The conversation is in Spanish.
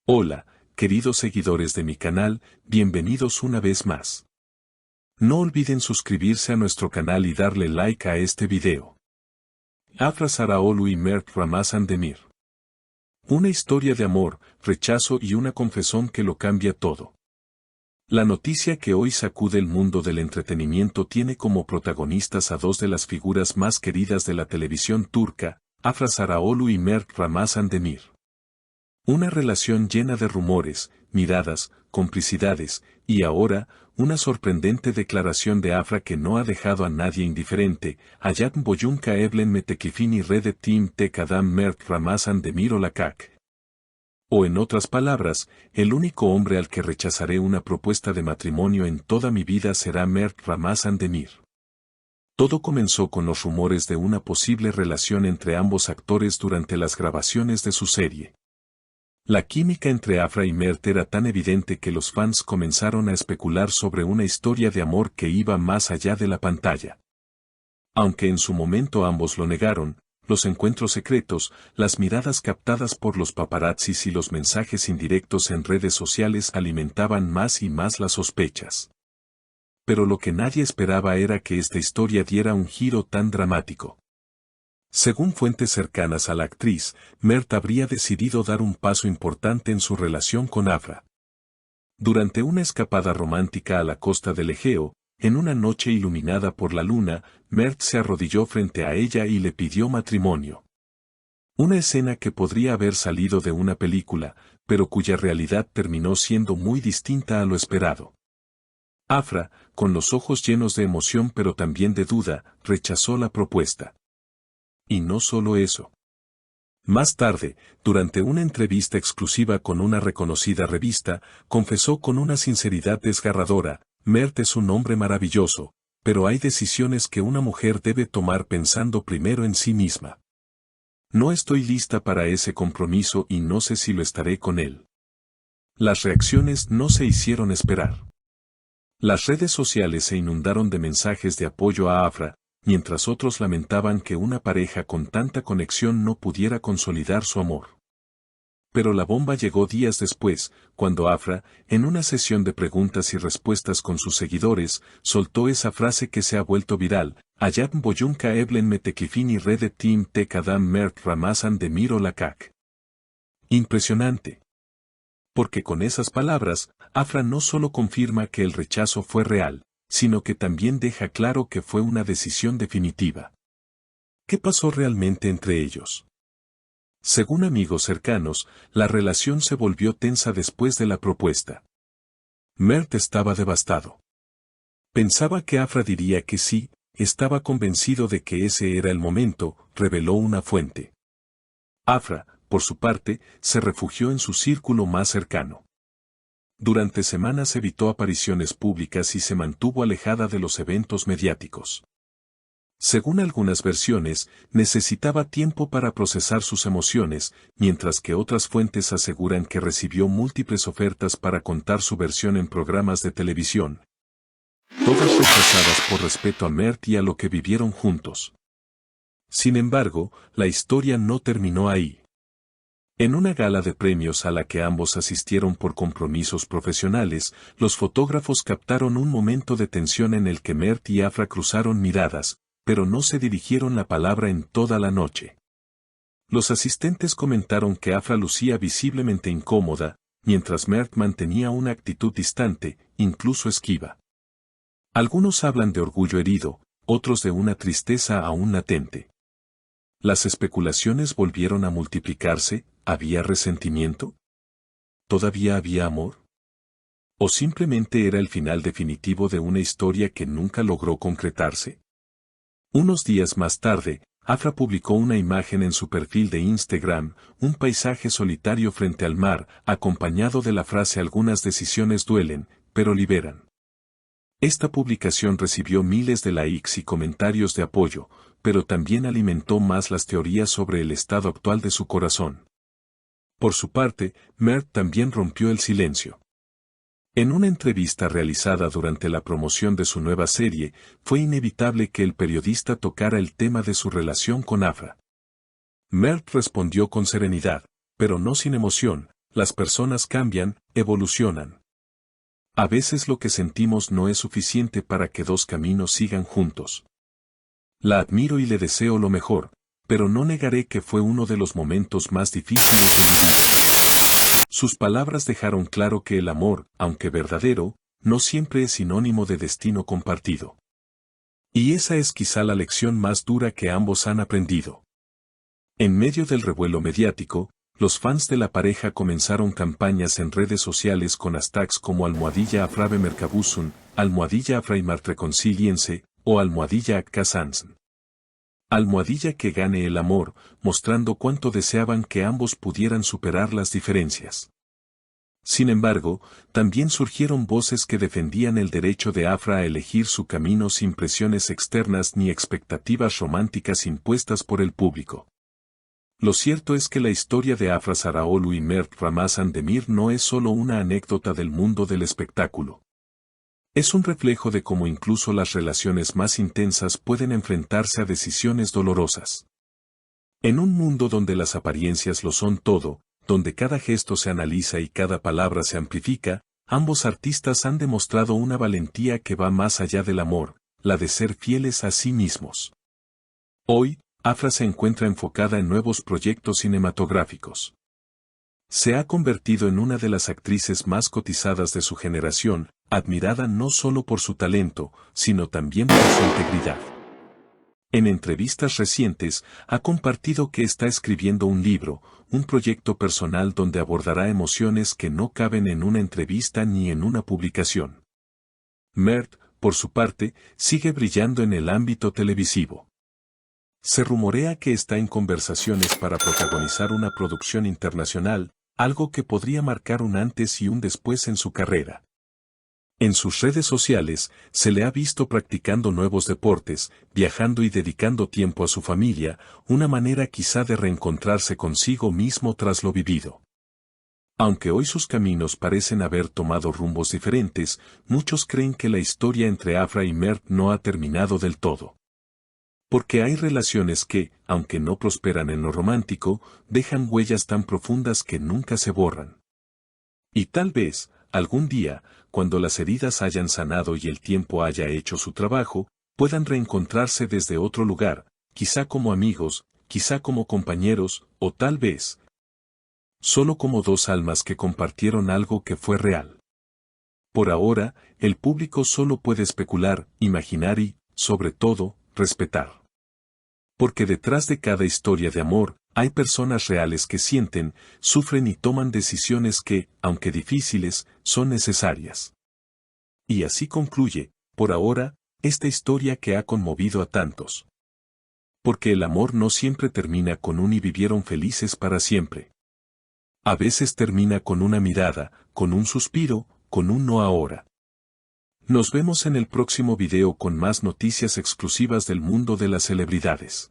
Hola, queridos seguidores de mi canal, bienvenidos una vez más. No olviden suscribirse a nuestro canal y darle like a este video. Afra Saraaolu y Mert Ramazan Demir. Una historia de amor, rechazo y una confesión que lo cambia todo. La noticia que hoy sacude el mundo del entretenimiento tiene como protagonistas a dos de las figuras más queridas de la televisión turca, Afra Saraaolu y Mert Ramazan Demir. Una relación llena de rumores, miradas, complicidades, y ahora, una sorprendente declaración de Afra que no ha dejado a nadie indiferente, Hayat Boyunca Evlen Metekifini Redettim Tekadam Mert Ramazan Demir Olakak. O en otras palabras, el único hombre al que rechazaré una propuesta de matrimonio en toda mi vida será Mert Ramazan Demir. Todo comenzó con los rumores de una posible relación entre ambos actores durante las grabaciones de su serie. La química entre Afra y Mert era tan evidente que los fans comenzaron a especular sobre una historia de amor que iba más allá de la pantalla. Aunque en su momento ambos lo negaron, los encuentros secretos, las miradas captadas por los paparazzis y los mensajes indirectos en redes sociales alimentaban más y más las sospechas. Pero lo que nadie esperaba era que esta historia diera un giro tan dramático. Según fuentes cercanas a la actriz, Mert habría decidido dar un paso importante en su relación con Afra. Durante una escapada romántica a la costa del Egeo, en una noche iluminada por la luna, Mert se arrodilló frente a ella y le pidió matrimonio. Una escena que podría haber salido de una película, pero cuya realidad terminó siendo muy distinta a lo esperado. Afra, con los ojos llenos de emoción pero también de duda, rechazó la propuesta. Y no solo eso. Más tarde, durante una entrevista exclusiva con una reconocida revista, confesó con una sinceridad desgarradora, Mert es un hombre maravilloso, pero hay decisiones que una mujer debe tomar pensando primero en sí misma. No estoy lista para ese compromiso y no sé si lo estaré con él. Las reacciones no se hicieron esperar. Las redes sociales se inundaron de mensajes de apoyo a Afra, mientras otros lamentaban que una pareja con tanta conexión no pudiera consolidar su amor. Pero la bomba llegó días después, cuando Afra, en una sesión de preguntas y respuestas con sus seguidores, soltó esa frase que se ha vuelto viral, Hayat Boyunca Evlen Metekifini Redettim Tekadam Mert Ramazan Demir Olakak. Impresionante. Porque con esas palabras, Afra no solo confirma que el rechazo fue real, sino que también deja claro que fue una decisión definitiva. ¿Qué pasó realmente entre ellos? Según amigos cercanos, la relación se volvió tensa después de la propuesta. Mert estaba devastado. Pensaba que Afra diría que sí, estaba convencido de que ese era el momento, reveló una fuente. Afra, por su parte, se refugió en su círculo más cercano. Durante semanas evitó apariciones públicas y se mantuvo alejada de los eventos mediáticos. Según algunas versiones, necesitaba tiempo para procesar sus emociones, mientras que otras fuentes aseguran que recibió múltiples ofertas para contar su versión en programas de televisión. Todas rechazadas por respeto a Mert y a lo que vivieron juntos. Sin embargo, la historia no terminó ahí. En una gala de premios a la que ambos asistieron por compromisos profesionales, los fotógrafos captaron un momento de tensión en el que Mert y Afra cruzaron miradas, pero no se dirigieron la palabra en toda la noche. Los asistentes comentaron que Afra lucía visiblemente incómoda, mientras Mert mantenía una actitud distante, incluso esquiva. Algunos hablan de orgullo herido, otros de una tristeza aún latente. Las especulaciones volvieron a multiplicarse. ¿Había resentimiento? ¿Todavía había amor? ¿O simplemente era el final definitivo de una historia que nunca logró concretarse? Unos días más tarde, Afra publicó una imagen en su perfil de Instagram, un paisaje solitario frente al mar, acompañado de la frase «Algunas decisiones duelen, pero liberan». Esta publicación recibió miles de likes y comentarios de apoyo, pero también alimentó más las teorías sobre el estado actual de su corazón. Por su parte, Mert también rompió el silencio. En una entrevista realizada durante la promoción de su nueva serie, fue inevitable que el periodista tocara el tema de su relación con Afra. Mert respondió con serenidad, pero no sin emoción, Las personas cambian, evolucionan. A veces lo que sentimos no es suficiente para que dos caminos sigan juntos. La admiro y le deseo lo mejor, pero no negaré que fue uno de los momentos más difíciles de mi vida. Sus palabras dejaron claro que el amor, aunque verdadero, no siempre es sinónimo de destino compartido. Y esa es quizá la lección más dura que ambos han aprendido. En medio del revuelo mediático, los fans de la pareja comenzaron campañas en redes sociales con hashtags como #AfraveMerkabusun, #AfraimartReconciliense o #AkKasansen. Que gane el amor, mostrando cuánto deseaban que ambos pudieran superar las diferencias. Sin embargo, también surgieron voces que defendían el derecho de Afra a elegir su camino sin presiones externas ni expectativas románticas impuestas por el público. Lo cierto es que la historia de Afra Sarraoğlu y Mert Ramazan Demir no es solo una anécdota del mundo del espectáculo. Es un reflejo de cómo incluso las relaciones más intensas pueden enfrentarse a decisiones dolorosas. En un mundo donde las apariencias lo son todo, donde cada gesto se analiza y cada palabra se amplifica, ambos artistas han demostrado una valentía que va más allá del amor, la de ser fieles a sí mismos. Hoy, Afra se encuentra enfocada en nuevos proyectos cinematográficos. Se ha convertido en una de las actrices más cotizadas de su generación, admirada no solo por su talento, sino también por su integridad. En entrevistas recientes, ha compartido que está escribiendo un libro, un proyecto personal donde abordará emociones que no caben en una entrevista ni en una publicación. Mert, por su parte, sigue brillando en el ámbito televisivo. Se rumorea que está en conversaciones para protagonizar una producción internacional, algo que podría marcar un antes y un después en su carrera. En sus redes sociales, se le ha visto practicando nuevos deportes, viajando y dedicando tiempo a su familia, una manera quizá de reencontrarse consigo mismo tras lo vivido. Aunque hoy sus caminos parecen haber tomado rumbos diferentes, muchos creen que la historia entre Afra y Mert no ha terminado del todo. Porque hay relaciones que, aunque no prosperan en lo romántico, dejan huellas tan profundas que nunca se borran. Y tal vez, algún día, cuando las heridas hayan sanado y el tiempo haya hecho su trabajo, puedan reencontrarse desde otro lugar, quizá como amigos, quizá como compañeros, o tal vez solo como dos almas que compartieron algo que fue real. Por ahora, el público solo puede especular, imaginar y, sobre todo, respetar. Porque detrás de cada historia de amor, hay personas reales que sienten, sufren y toman decisiones que, aunque difíciles, son necesarias. Y así concluye, por ahora, esta historia que ha conmovido a tantos. Porque el amor no siempre termina con un y vivieron felices para siempre. A veces termina con una mirada, con un suspiro, con un no ahora. Nos vemos en el próximo video con más noticias exclusivas del mundo de las celebridades.